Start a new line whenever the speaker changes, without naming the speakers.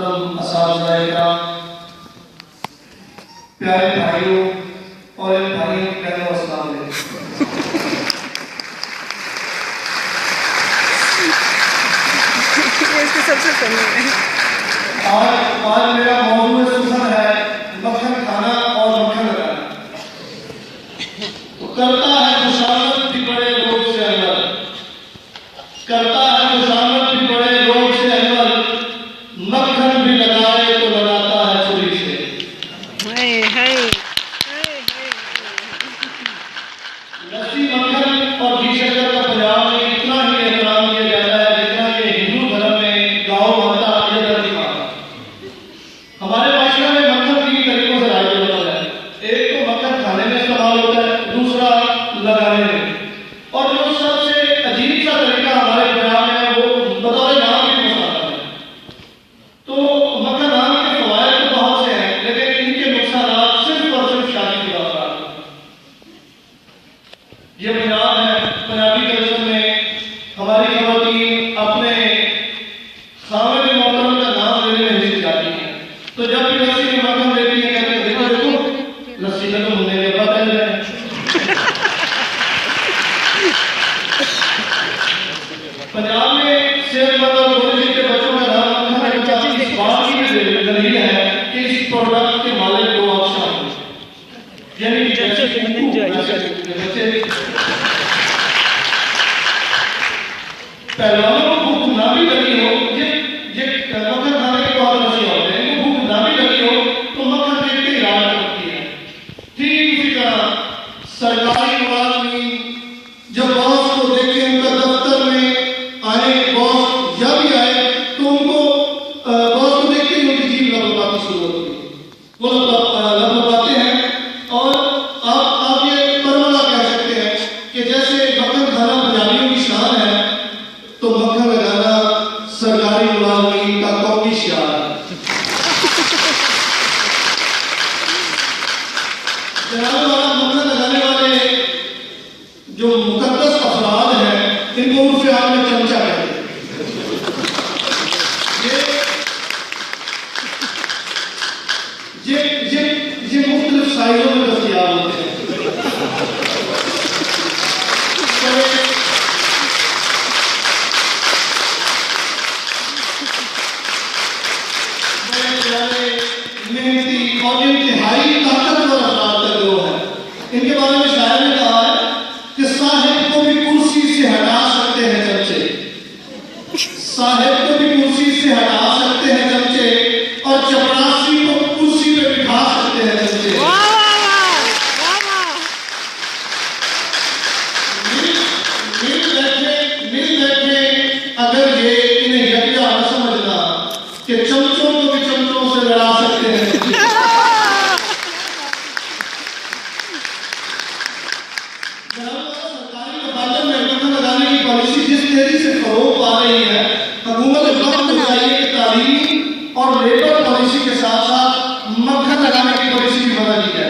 मोहतरम असातिज़ा, प्यारे भाइयों और इन भाइयों की बहनों, अस्सलाम वालेकुम।
इसकी सबसे फनी है।
आज मेरा मौजूद सुखन है मक्खन खाना और मक्खन लगाना। तो करता है खुशामद भी बड़े रोग से अनवर, करता है खुशामद भी बड़े रोग से अनवर, मक्खन भी लगाए तो लगाता है छुरी से। लस्सी मक्खन और घी शक्कर का पंजाब में इतना ही एहतराम किया जाता है जितना कि हिंदू धर्म में गाँव माता ये धर्म माता। हमारे माशरे में मक्खन तीन तरीकों से राज होता है। एक तो मक्खन खाने में इस्तेमाल होता है, दूसरा लगाने में, और जो सबसे अजीब सा तरीका हमारे पंजाब में है वो बतौर नाम भी मसाला है। तो मक्खन नाम के फवायद तो बहुत से हैं, लेकिन इनके नुकसान सिर्फ और सिर्फ शादी की बात है। ये पंजाब है, पंजाबी कल्चर में हमारी खवातीन अपने खामिद मोहतरम का नाम लेने में हिचकिचाती हैं। तो जब भी लस्सी में मक्खन देती है कहते हैं देखो देखो लस्सी में तो मुन्ने के पता है। पंजाब में सेहतमंद और पौष्टिक के बच्चों का नाम मक्खन रखना इस बात की दलील है कि इस प्रोडक्ट के मालिक दो ऑप्शन हैं, यानी पहलवानों को भूख ना भी लगी हो, ये मक्खन खाने के बहुत मजे होते हैं, इनको भूख ना भी लगी हो तो मक्खन देख के इलाज करती है। ठीक उसी तरह सरकारी मुलाजमीन जब बॉस को देखे उनका दफ्तर में आए, बॉस जब भी आए तो उनको बॉस को देखते ही उनकी जीभ लपलपाती शुरू होती है। वो लपलपाते हैं और आप ये परवला कह सकते हैं कि जैसे मक्खन खाना पंजाबियों की शान है, तो मक्खन लगाना सरकारी मुलाजमीन का कौमी शियार है। जनाब वाला मक्खन लगाने वाले जो मुकद्दस अफराद हैं, इनको उर्फ़े आम में चमचा कहते हैं। ये मुख्तलिफ साइजों में दस्तयाब होते हैं। मेहनती और इंतहाई ताकतवर अफराद का गिरोह है। इनके बारे में शायर ने कहा है कि साहिब को भी कुर्सी से हटा सकते हैं चमचे, साहिब को भी कुर्सी से हटा सकते हैं चमचे, और चपरासी को कुर्सी पे बिठा सकते हैं चमचे। मिल बैठे अगर ये इन्हें यकिया न समझना कि चमचों को भी चमचों से लड़ा सकते हैं। सरकारी दफ्तर में मक्खन लगाने की पॉलिसी जिस तेजी से फरोग पा रही है, हुकूमत वक्त चाहिए कि तालीम और लेबर पॉलिसी के साथ साथ मक्खन लगाने की पॉलिसी भी बदल दी जाए।